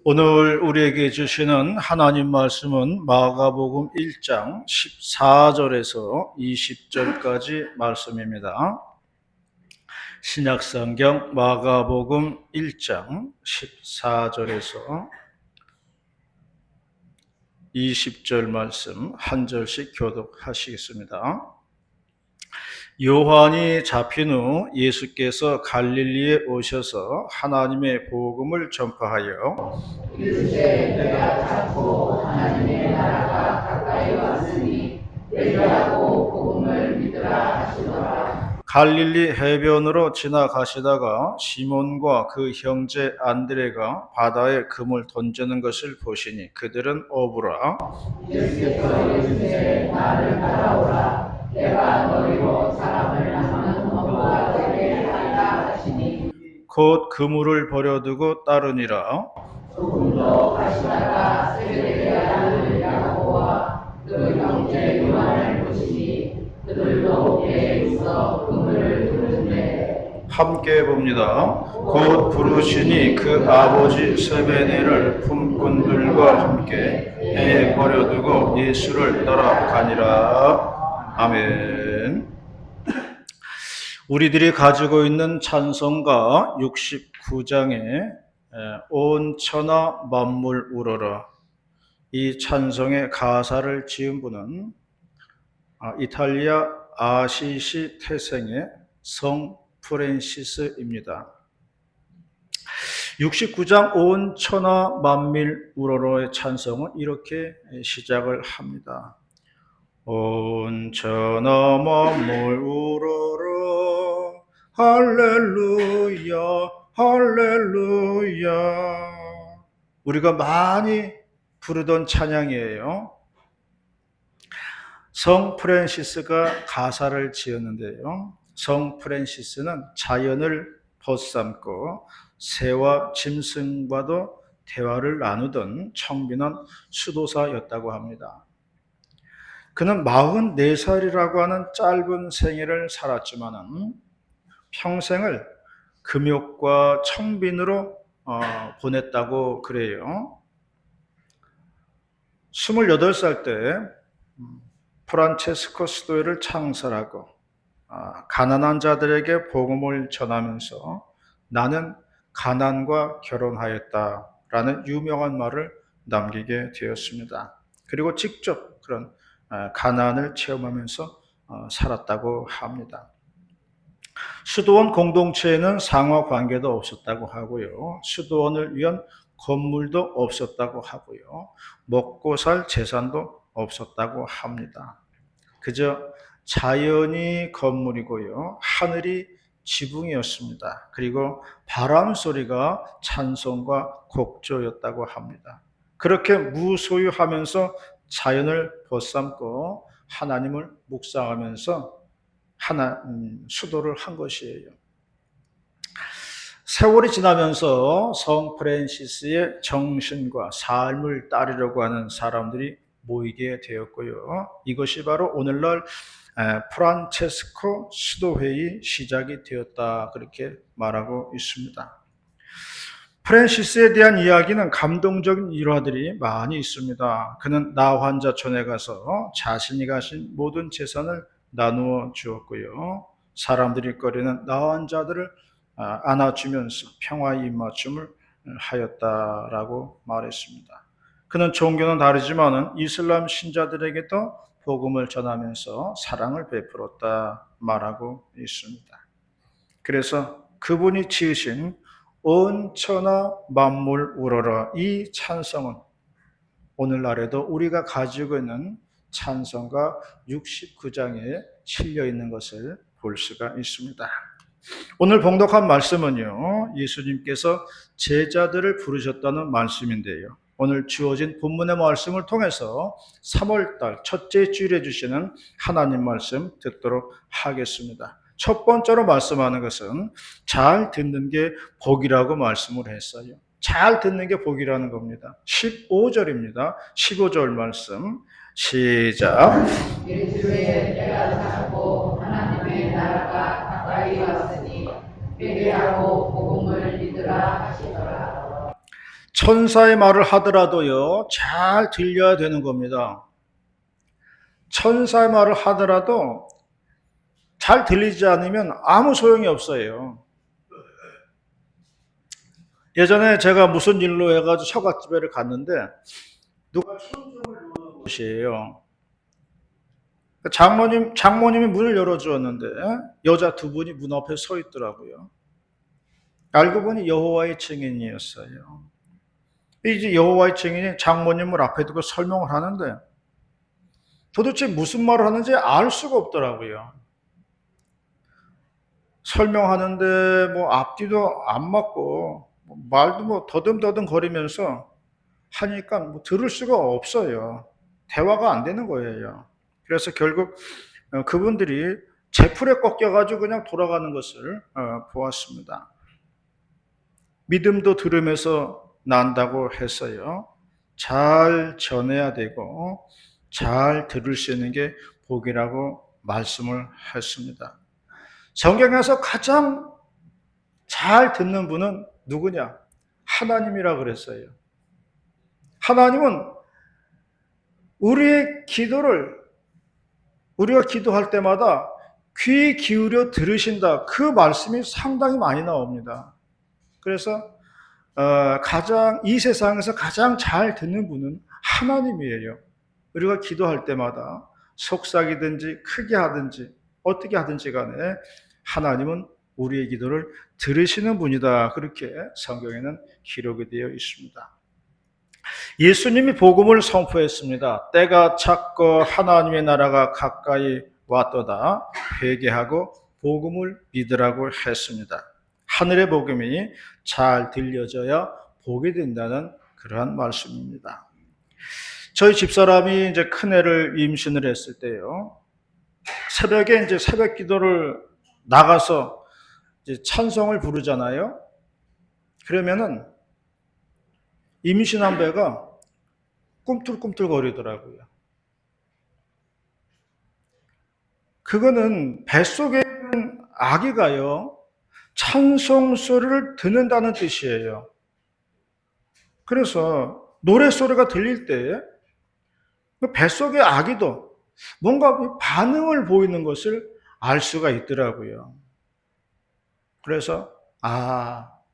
오늘 우리에게 주시는 하나님 말씀은 마가복음 1장 14절에서 20절까지 말씀입니다. 신약성경 마가복음 1장 14절에서 20절 말씀 한 절씩 교독하시겠습니다. 요한이 잡힌 후 예수께서 갈릴리에 오셔서 하나님의 복음을 전파하여 이르시되 때가 찼고 하나님의 나라가 가까이 왔으니 회개하고 복음을 믿으라 하시더라. 갈릴리 해변으로 지나가시다가 시몬과 그 형제 안드레가 바다에 금을 던지는 것을 보시니 그들은 어부라. 예수께서 이르시되 나를 따라오라. 내가 너희로 사람을 낳는 어부가 되게 하리라 하시니 곧 그물을 버려두고 따르니라. 조금 더 가시다가 세베대의 야고보와 그 형제 요한을 보시니 그들도 배에 있어 그물을 두는데 함께 봅니다. 곧 부르시니 그 아버지 세베대를 품꾼들과 함께 배에 버려두고 예수를 따라가니라. 아멘. 우리들이 가지고 있는 찬송가 69장에 온 천하 만물 우러러, 이 찬송의 가사를 지은 분은 이탈리아 아시시 태생의 성 프랜시스입니다. 69장 온 천하 만물 우러러의 찬송은 이렇게 시작을 합니다. 온 천하 만물 우러러 할렐루야 할렐루야. 우리가 많이 부르던 찬양이에요. 성 프랜시스가 가사를 지었는데요. 성 프랜시스는 자연을 벗삼고 새와 짐승과도 대화를 나누던 청빈한 수도사였다고 합니다. 그는 44살이라고 하는 짧은 생애를 살았지만 평생을 금욕과 청빈으로 보냈다고 그래요. 28살 때 프란체스코 스도회를 창설하고 가난한 자들에게 복음을 전하면서 나는 가난과 결혼하였다라는 유명한 말을 남기게 되었습니다. 그리고 직접 그런 가난을 체험하면서 살았다고 합니다. 수도원 공동체에는 상하 관계도 없었다고 하고요. 수도원을 위한 건물도 없었다고 하고요. 먹고 살 재산도 없었다고 합니다. 그저 자연이 건물이고요. 하늘이 지붕이었습니다. 그리고 바람 소리가 찬송과 곡조였다고 합니다. 그렇게 무소유하면서 자연을 벗삼고 하나님을 묵상하면서 수도를 한 것이에요. 세월이 지나면서 성 프랜시스의 정신과 삶을 따르려고 하는 사람들이 모이게 되었고요. 이것이 바로 오늘날 프란체스코 수도회의 시작이 되었다, 그렇게 말하고 있습니다. 프랜시스에 대한 이야기는 감동적인 일화들이 많이 있습니다. 그는 나 환자촌에 가서 자신이 가진 모든 재산을 나누어 주었고요. 사람들이 꺼리는 나 환자들을 안아주면서 평화의 입맞춤을 하였다라고 말했습니다. 그는 종교는 다르지만 이슬람 신자들에게도 복음을 전하면서 사랑을 베풀었다 말하고 있습니다. 그래서 그분이 지으신 온 천하 만물 우러러, 이 찬송은 오늘날에도 우리가 가지고 있는 찬송가 69장에 실려 있는 것을 볼 수가 있습니다. 오늘 봉독한 말씀은요, 예수님께서 제자들을 부르셨다는 말씀인데요. 오늘 주어진 본문의 말씀을 통해서 3월달 첫째 주일에 주시는 하나님 말씀 듣도록 하겠습니다. 첫 번째로 말씀하는 것은 잘 듣는 게 복이라고 말씀을 했어요. 잘 듣는 게 복이라는 겁니다. 15절입니다. 15절 말씀 시작. 예수의 때가 찼고 하나님의 나라가 가까이 왔으니 회개하고 복음을 믿으라 하시더라. 천사의 말을 하더라도요, 잘 들려야 되는 겁니다. 천사의 말을 하더라도 잘 들리지 않으면 아무 소용이 없어요. 예전에 제가 무슨 일로 해가지고 처갓집에를 갔는데 누가 천둥을 부는 곳이에요. 장모님이 문을 열어주었는데 여자 두 분이 문 앞에 서 있더라고요. 알고 보니 여호와의 증인이었어요. 이제 여호와의 증인이 장모님을 앞에 두고 설명을 하는데 도대체 무슨 말을 하는지 알 수가 없더라고요. 설명하는데 뭐 앞뒤도 안 맞고 말도 뭐 더듬더듬 거리면서 하니까 뭐 들을 수가 없어요. 대화가 안 되는 거예요. 그래서 결국 그분들이 제풀에 꺾여가지고 그냥 돌아가는 것을 보았습니다. 믿음도 들으면서 난다고 했어요. 잘 전해야 되고 잘 들을 수 있는 게 복이라고 말씀을 했습니다. 성경에서 가장 잘 듣는 분은 누구냐? 하나님이라 그랬어요. 하나님은 우리의 기도를 우리가 기도할 때마다 귀 기울여 들으신다. 그 말씀이 상당히 많이 나옵니다. 그래서 이 세상에서 가장 잘 듣는 분은 하나님이에요. 우리가 기도할 때마다 속삭이든지 크게 하든지 어떻게 하든지 간에 하나님은 우리의 기도를 들으시는 분이다. 그렇게 성경에는 기록이 되어 있습니다. 예수님이 복음을 선포했습니다. 때가 찼고 하나님의 나라가 가까이 왔도다. 회개하고 복음을 믿으라고 했습니다. 하늘의 복음이 잘 들려져야 복이 된다는 그러한 말씀입니다. 저희 집사람이 이제 큰애를 임신을 했을 때요. 새벽에 이제 새벽 기도를 나가서 이제 찬송을 부르잖아요. 그러면은 임신한 배가 꿈틀꿈틀 거리더라고요. 그거는 뱃속에 있는 아기가요, 찬송 소리를 듣는다는 뜻이에요. 그래서 노래소리가 들릴 때 뱃속의 아기도 뭔가 반응을 보이는 것을 알 수가 있더라고요. 그래서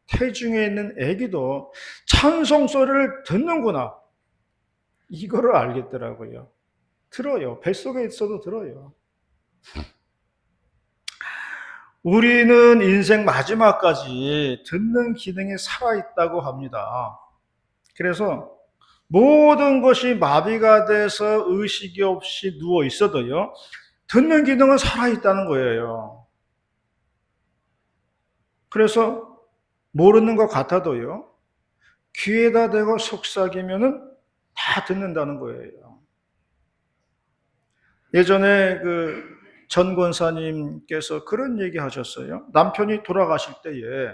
태중에 있는 아기도 찬송 소리를 듣는구나. 이거를 알겠더라고요. 들어요. 뱃속에 있어도 들어요. 우리는 인생 마지막까지 듣는 기능이 살아있다고 합니다. 그래서 모든 것이 마비가 돼서 의식이 없이 누워 있어도요, 듣는 기능은 살아있다는 거예요. 그래서 모르는 것 같아도요, 귀에다 대고 속삭이면은 다 듣는다는 거예요. 예전에 전 권사님께서 그런 얘기 하셨어요. 남편이 돌아가실 때에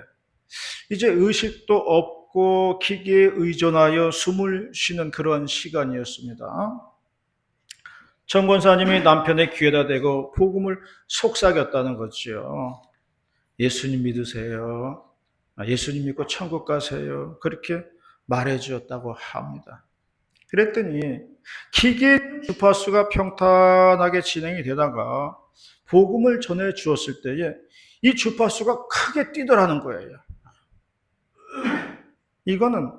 이제 의식도 없고 기계에 의존하여 숨을 쉬는 그런 시간이었습니다. 전 권사님이 남편의 귀에다 대고 복음을 속삭였다는 거죠. 예수님 믿으세요. 예수님 믿고 천국 가세요. 그렇게 말해 주었다고 합니다. 그랬더니 기계 주파수가 평탄하게 진행이 되다가 복음을 전해 주었을 때에 이 주파수가 크게 뛰더라는 거예요. 이거는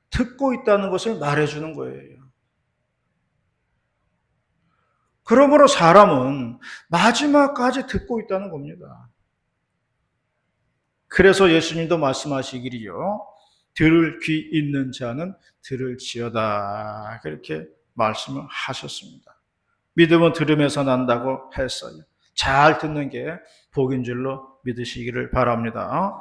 듣고 있다는 것을 말해주는 거예요. 그러므로 사람은 마지막까지 듣고 있다는 겁니다. 그래서 예수님도 말씀하시기를요, 들을 귀 있는 자는 들을지어다. 그렇게 말씀을 하셨습니다. 믿음은 들음에서 난다고 했어요. 잘 듣는 게 복인 줄로 믿으시기를 바랍니다.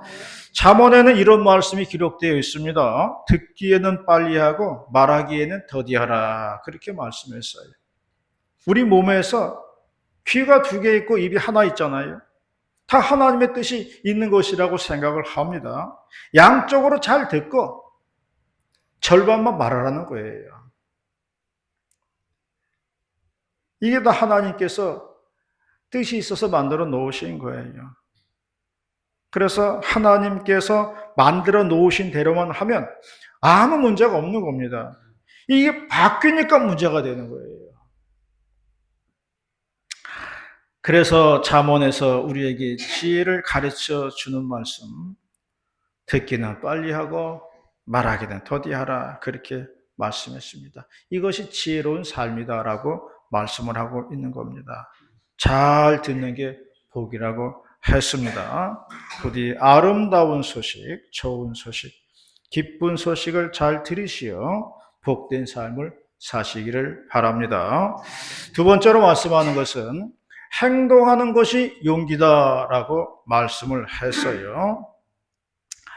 잠언에는 이런 말씀이 기록되어 있습니다. 듣기에는 빨리하고 말하기에는 더디하라. 그렇게 말씀했어요. 우리 몸에서 귀가 두 개 있고 입이 하나 있잖아요. 다 하나님의 뜻이 있는 것이라고 생각을 합니다. 양쪽으로 잘 듣고 절반만 말하라는 거예요. 이게 다 하나님께서 뜻이 있어서 만들어 놓으신 거예요. 그래서 하나님께서 만들어 놓으신 대로만 하면 아무 문제가 없는 겁니다. 이게 바뀌니까 문제가 되는 거예요. 그래서 잠언에서 우리에게 지혜를 가르쳐 주는 말씀, 듣기는 빨리 하고 말하기는 더디하라, 그렇게 말씀했습니다. 이것이 지혜로운 삶이다라고 말씀을 하고 있는 겁니다. 잘 듣는 게 복이라고 했습니다. 부디 아름다운 소식, 좋은 소식, 기쁜 소식을 잘 들으시어 복된 삶을 사시기를 바랍니다. 두 번째로 말씀하는 것은 행동하는 것이 용기다라고 말씀을 했어요.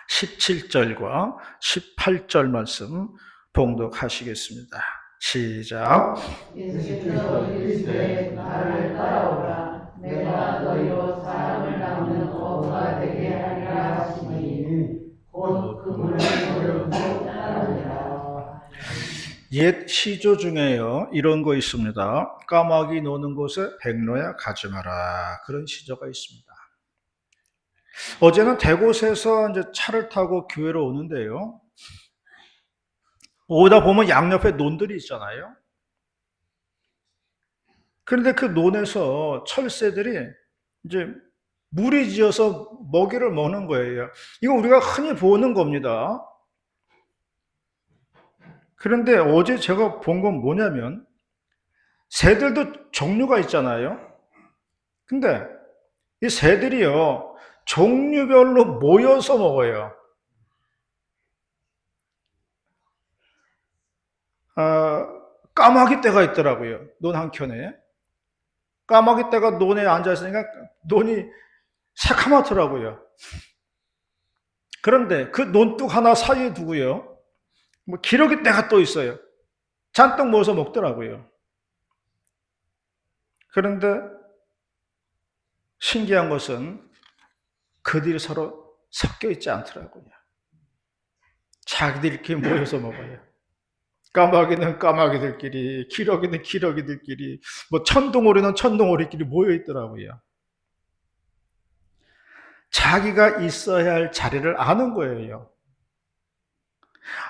17절과 18절 말씀 봉독하시겠습니다. 시작. 예수께서 이르시되 나를 따라오라. 내가 너희로 사람을 낳는 어부가 되게 하리라 하시니 곧 그물을 들고 따르니라. 옛 시조 중에요, 이런 거 있습니다. 까마귀 노는 곳에 백로야 가지 마라, 그런 시조가 있습니다. 어제는 대곳에서 이제 차를 타고 교회로 오는데요, 오다 보면 양옆에 논들이 있잖아요. 그런데 그 논에서 철새들이 이제 무리지어서 먹이를 먹는 거예요. 이거 우리가 흔히 보는 겁니다. 그런데 어제 제가 본 건 뭐냐면, 새들도 종류가 있잖아요. 근데 이 새들이요, 종류별로 모여서 먹어요. 까마귀 떼가 있더라고요, 논 한켠에. 까마귀 떼가 논에 앉아있으니까 논이 새카맣더라고요. 그런데 그 논둑 하나 사이에 두고요, 뭐 기러기 떼가 또 있어요. 잔뜩 모여서 먹더라고요. 그런데 신기한 것은 그들이 서로 섞여 있지 않더라고요. 자기들끼리 모여서 먹어요. 까마귀는 까마귀들끼리, 기러기는 기러기들끼리, 뭐 천둥오리는 천둥오리끼리 모여 있더라고요. 자기가 있어야 할 자리를 아는 거예요.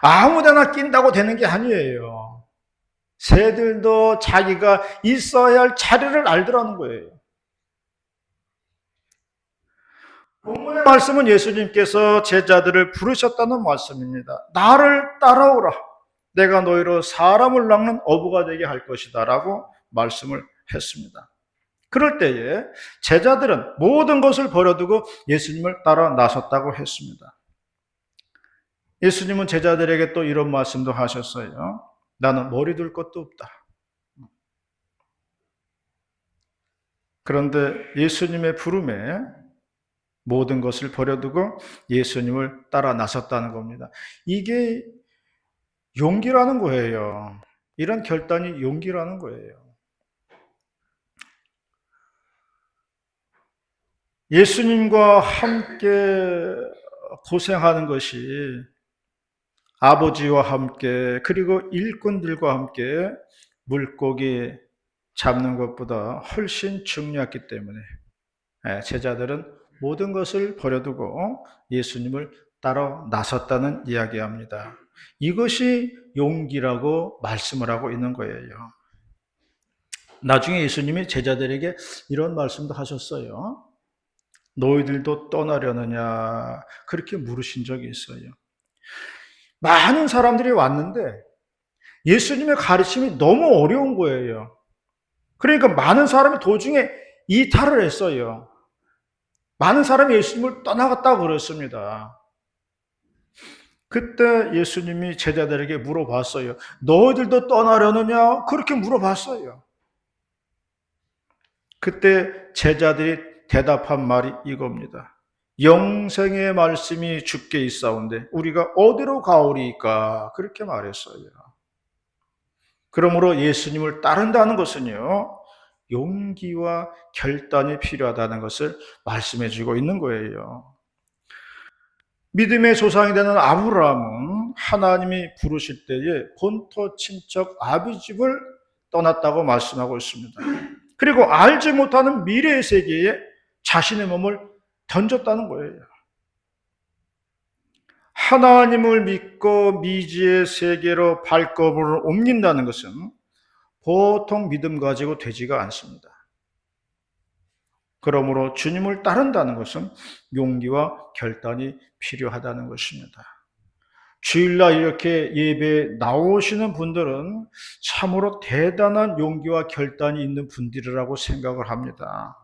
아무데나 낀다고 되는 게 아니에요. 새들도 자기가 있어야 할 자리를 알더라는 거예요. 본문의 말씀은 예수님께서 제자들을 부르셨다는 말씀입니다. 나를 따라오라. 내가 너희로 사람을 낚는 어부가 되게 할 것이다 라고 말씀을 했습니다. 그럴 때에 제자들은 모든 것을 버려두고 예수님을 따라 나섰다고 했습니다. 예수님은 제자들에게 또 이런 말씀도 하셨어요. 나는 머리 둘 것도 없다. 그런데 예수님의 부름에 모든 것을 버려두고 예수님을 따라 나섰다는 겁니다. 이게 용기라는 거예요. 이런 결단이 용기라는 거예요. 예수님과 함께 고생하는 것이 아버지와 함께, 그리고 일꾼들과 함께 물고기 잡는 것보다 훨씬 중요했기 때문에 제자들은 모든 것을 버려두고 예수님을 따라 나섰다는 이야기합니다. 이것이 용기라고 말씀을 하고 있는 거예요. 나중에 예수님이 제자들에게 이런 말씀도 하셨어요. 너희들도 떠나려느냐, 그렇게 물으신 적이 있어요. 많은 사람들이 왔는데 예수님의 가르침이 너무 어려운 거예요. 그러니까 많은 사람이 도중에 이탈을 했어요. 많은 사람이 예수님을 떠나갔다고 그랬습니다. 그때 예수님이 제자들에게 물어봤어요. 너희들도 떠나려느냐? 그렇게 물어봤어요. 그때 제자들이 대답한 말이 이겁니다. 영생의 말씀이 주께 있사온데 우리가 어디로 가오리까? 그렇게 말했어요. 그러므로 예수님을 따른다는 것은요, 용기와 결단이 필요하다는 것을 말씀해 주고 있는 거예요. 믿음의 조상이 되는 아브라함은 하나님이 부르실 때에 본토 친척 아비집을 떠났다고 말씀하고 있습니다. 그리고 알지 못하는 미래의 세계에 자신의 몸을 던졌다는 거예요. 하나님을 믿고 미지의 세계로 발걸음을 옮긴다는 것은 보통 믿음 가지고 되지가 않습니다. 그러므로 주님을 따른다는 것은 용기와 결단이 필요하다는 것입니다. 주일날 이렇게 예배에 나오시는 분들은 참으로 대단한 용기와 결단이 있는 분들이라고 생각을 합니다.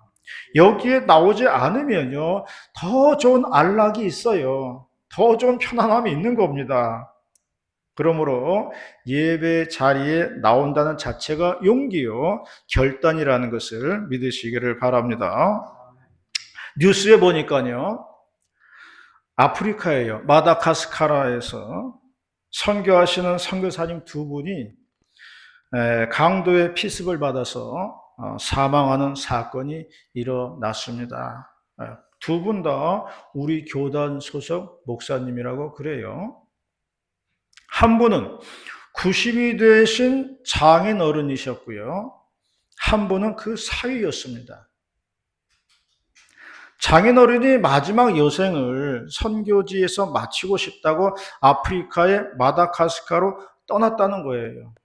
여기에 나오지 않으면요, 더 좋은 안락이 있어요. 더 좋은 편안함이 있는 겁니다. 그러므로 예배 자리에 나온다는 자체가 용기요, 결단이라는 것을 믿으시기를 바랍니다. 뉴스에 보니까요, 아프리카에요, 마다가스카르에서 선교하시는 선교사님 두 분이 강도의 피습을 받아서 사망하는 사건이 일어났습니다. 두 분 다 우리 교단 소속 목사님이라고 그래요. 한 분은 90이 되신 장인 어른이셨고요. 한 분은 그 사위였습니다. 장인 어른이 마지막 여생을 선교지에서 마치고 싶다고 아프리카의 마다가스카르로 떠났다는 거예요.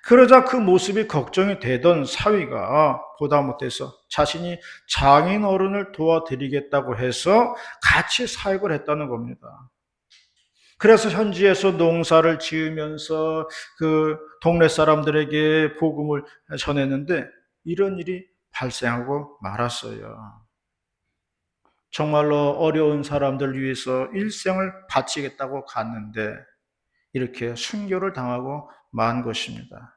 그러자 그 모습이 걱정이 되던 사위가 보다 못해서 자신이 장인 어른을 도와드리겠다고 해서 같이 사역을 했다는 겁니다. 그래서 현지에서 농사를 지으면서 그 동네 사람들에게 복음을 전했는데 이런 일이 발생하고 말았어요. 정말로 어려운 사람들 위해서 일생을 바치겠다고 갔는데 이렇게 순교를 당하고 만 것입니다.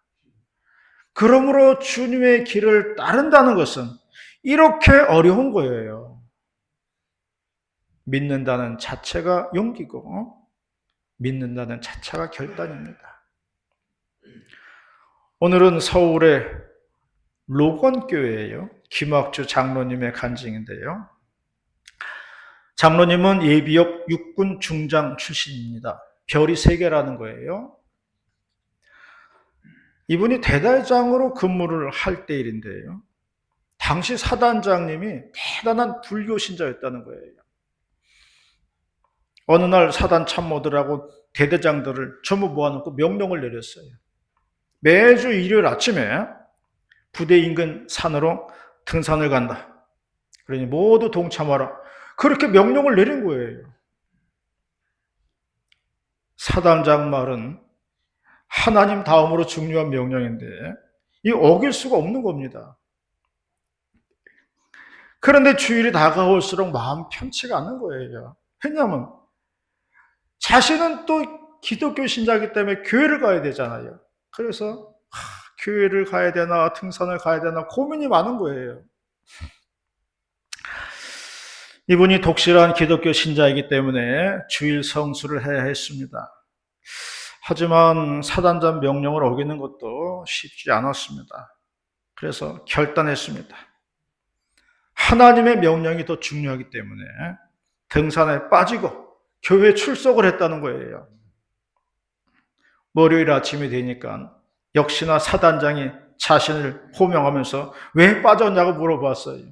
그러므로 주님의 길을 따른다는 것은 이렇게 어려운 거예요. 믿는다는 자체가 용기고 믿는다는 자체가 결단입니다. 오늘은 서울의 로건교회예요. 김학주 장로님의 간증인데요. 장로님은 예비역 육군 중장 출신입니다. 별이 3개라는 거예요. 이분이 대대장으로 근무를 할 때 일인데요. 당시 사단장님이 대단한 불교 신자였다는 거예요. 어느 날 사단 참모들하고 대대장들을 전부 모아놓고 명령을 내렸어요. 매주 일요일 아침에 부대 인근 산으로 등산을 간다. 그러니 모두 동참하라. 그렇게 명령을 내린 거예요. 사단장 말은 하나님 다음으로 중요한 명령인데 이 어길 수가 없는 겁니다. 그런데 주일이 다가올수록 마음 편치가 않은 거예요. 왜냐하면 자신은 또 기독교 신자이기 때문에 교회를 가야 되잖아요. 그래서 교회를 가야 되나 등산을 가야 되나 고민이 많은 거예요. 이분이 독실한 기독교 신자이기 때문에 주일 성수를 해야 했습니다. 하지만 사단장 명령을 어기는 것도 쉽지 않았습니다. 그래서 결단했습니다. 하나님의 명령이 더 중요하기 때문에 등산에 빠지고 교회에 출석을 했다는 거예요. 월요일 아침이 되니까 역시나 사단장이 자신을 호명하면서 왜 빠졌냐고 물어봤어요.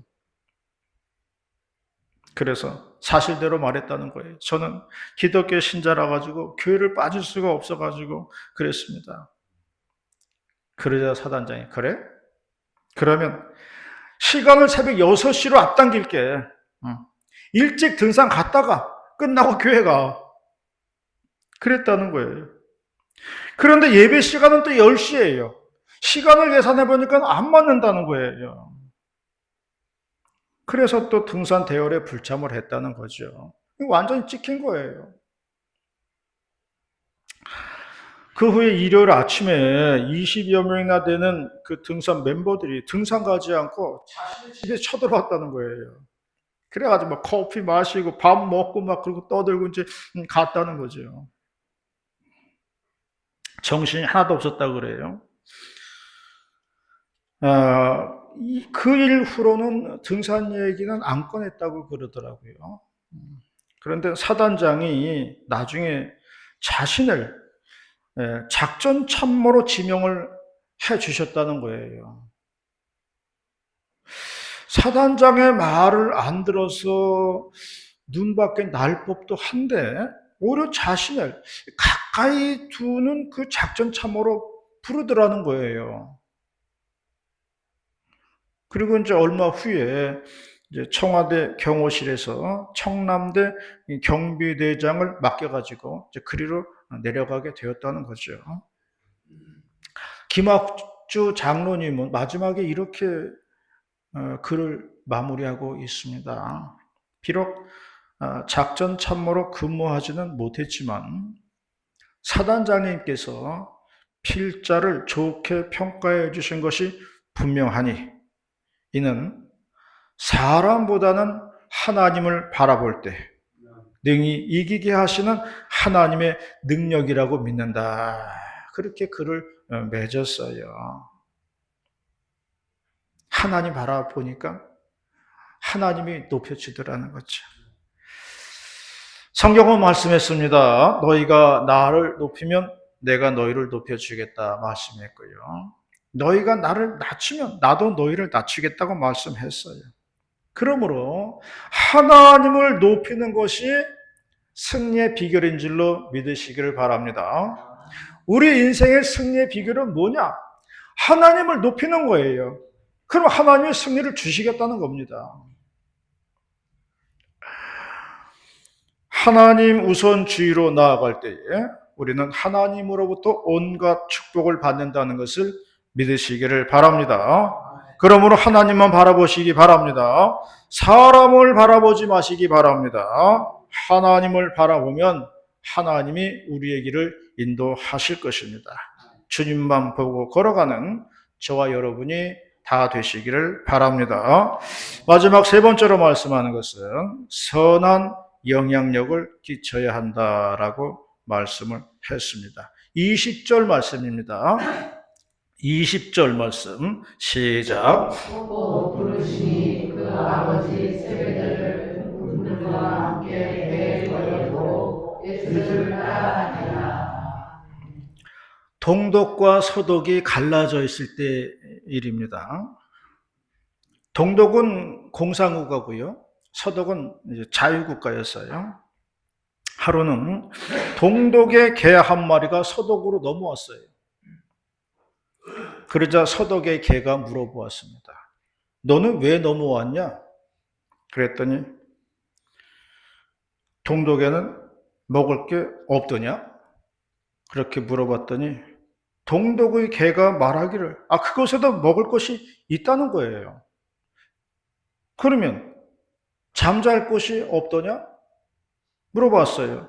그래서 사실대로 말했다는 거예요. 저는 기독교 신자라 가지고 교회를 빠질 수가 없어 가지고 그랬습니다. 그러자 사단장이 그래? 그러면 시간을 새벽 6시로 앞당길게. 일찍 등산 갔다가 끝나고 교회 가. 그랬다는 거예요. 그런데 예배 시간은 또 10시예요. 시간을 계산해 보니까 안 맞는다는 거예요. 그래서 또 등산 대열에 불참을 했다는 거죠. 완전히 찍힌 거예요. 그 후에 일요일 아침에 20여 명이나 되는 그 등산 멤버들이 등산 가지 않고 자신의 집에 쳐들어왔다는 거예요. 그래가지고 막 커피 마시고 밥 먹고 막 그리고 떠들고 이제 갔다는 거죠. 정신이 하나도 없었다고 그래요. 그 이후로는 등산 얘기는 안 꺼냈다고 그러더라고요. 그런데 사단장이 나중에 자신을 작전 참모로 지명을 해 주셨다는 거예요. 사단장의 말을 안 들어서 눈밖에 날 법도 한데 오히려 자신을 가까이 두는 그 작전 참모로 부르더라는 거예요. 그리고 이제 얼마 후에 이제 청와대 경호실에서 청남대 경비대장을 맡겨가지고 이제 그리로 내려가게 되었다는 거죠. 김학주 장로님은 마지막에 이렇게 글을 마무리하고 있습니다. 비록 작전 참모로 근무하지는 못했지만 사단장님께서 필자를 좋게 평가해 주신 것이 분명하니 이는 사람보다는 하나님을 바라볼 때 능히 이기게 하시는 하나님의 능력이라고 믿는다. 그렇게 글을 맺었어요. 하나님 바라보니까 하나님이 높여주더라는 거죠. 성경은 말씀했습니다. 너희가 나를 높이면 내가 너희를 높여주겠다 말씀했고요. 너희가 나를 낮추면 나도 너희를 낮추겠다고 말씀했어요. 그러므로 하나님을 높이는 것이 승리의 비결인 줄로 믿으시기를 바랍니다. 우리 인생의 승리의 비결은 뭐냐? 하나님을 높이는 거예요. 그럼 하나님이 승리를 주시겠다는 겁니다. 하나님 우선주의로 나아갈 때에 우리는 하나님으로부터 온갖 축복을 받는다는 것을 믿으시기를 바랍니다. 그러므로 하나님만 바라보시기 바랍니다. 사람을 바라보지 마시기 바랍니다. 하나님을 바라보면 하나님이 우리의 길을 인도하실 것입니다. 주님만 보고 걸어가는 저와 여러분이 다 되시기를 바랍니다. 마지막 세 번째로 말씀하는 것은 선한 영향력을 끼쳐야 한다라고 말씀을 했습니다. 20절 말씀입니다. 20절 말씀 시작. 또 부르시니 그 아버지 세배들을 그들과 함께 배에 걸고 예수를 따라하니라. 동독과 서독이 갈라져 있을 때 일입니다. 동독은 공산국가고요. 서독은 자유국가였어요. 하루는 동독의 개 한 마리가 서독으로 넘어왔어요. 그러자 서독의 개가 물어보았습니다. 너는 왜 넘어왔냐? 그랬더니 동독에는 먹을 게 없더냐? 그렇게 물어봤더니 동독의 개가 말하기를 그곳에도 먹을 것이 있다는 거예요. 그러면 잠잘 곳이 없더냐? 물어봤어요.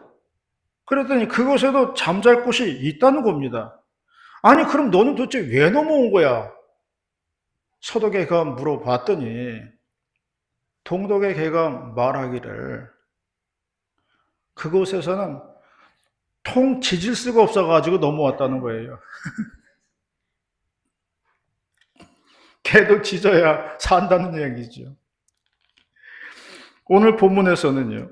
그랬더니 그곳에도 잠잘 곳이 있다는 겁니다. 아니 그럼 너는 도대체 왜 넘어온 거야? 서독의 개가 물어봤더니 동독의 개가 말하기를 그곳에서는 통 짖을 수가 없어가지고 넘어왔다는 거예요. 개도 짖어야 산다는 얘기죠. 오늘 본문에서는요,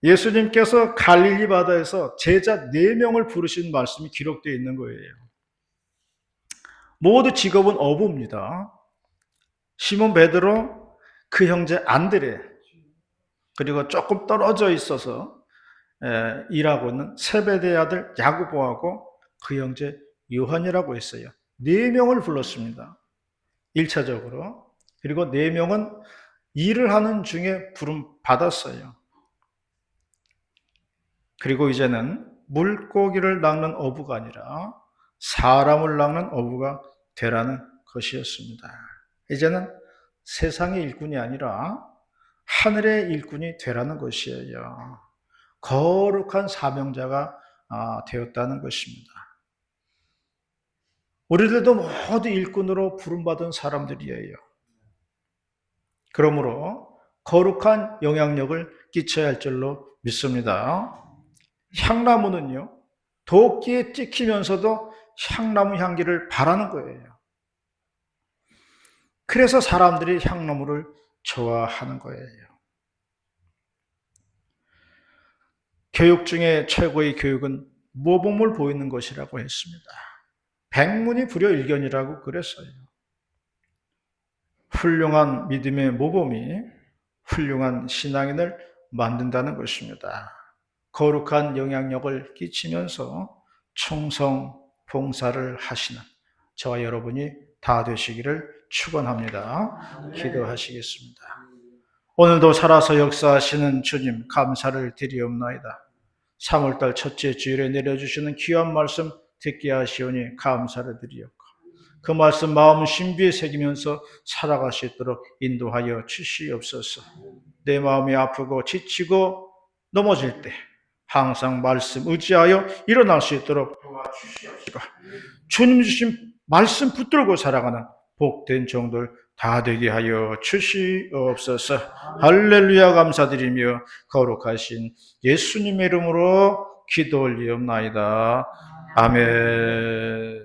예수님께서 갈릴리 바다에서 제자 4명을 부르신 말씀이 기록되어 있는 거예요. 모두 직업은 어부입니다. 시몬 베드로, 그 형제 안드레, 그리고 조금 떨어져 있어서 일하고 있는 세베대의 아들 야고보하고 그 형제 요한이라고 했어요. 4명을 불렀습니다. 1차적으로. 그리고 4명은 일을 하는 중에 부름 받았어요. 그리고 이제는 물고기를 낚는 어부가 아니라 사람을 낚는 어부가 되라는 것이었습니다. 이제는 세상의 일꾼이 아니라 하늘의 일꾼이 되라는 것이에요. 거룩한 사명자가 되었다는 것입니다. 우리들도 모두 일꾼으로 부름받은 사람들이에요. 그러므로 거룩한 영향력을 끼쳐야 할 줄로 믿습니다. 향나무는요, 도끼에 찍히면서도 향나무 향기를 바라는 거예요. 그래서 사람들이 향나무를 좋아하는 거예요. 교육 중에 최고의 교육은 모범을 보이는 것이라고 했습니다. 백문이 불여일견이라고 그랬어요. 훌륭한 믿음의 모범이 훌륭한 신앙인을 만든다는 것입니다. 거룩한 영향력을 끼치면서 충성 봉사를 하시는 저와 여러분이 다 되시기를 축원합니다. 기도하시겠습니다. 오늘도 살아서 역사하시는 주님 감사를 드리옵나이다. 3월달 첫째 주일에 내려주시는 귀한 말씀 듣게 하시오니 감사를 드리옵고 그 말씀 마음 신비에 새기면서 살아갈 수 있도록 인도하여 주시옵소서. 내 마음이 아프고 지치고 넘어질 때 항상 말씀 의지하여 일어날 수 있도록 도와주시옵시고 주님 주신 말씀 붙들고 살아가는 복된 종들 다 되게 하여 주시옵소서. 할렐루야 감사드리며 거룩하신 예수님의 이름으로 기도 올리옵나이다. 아멘.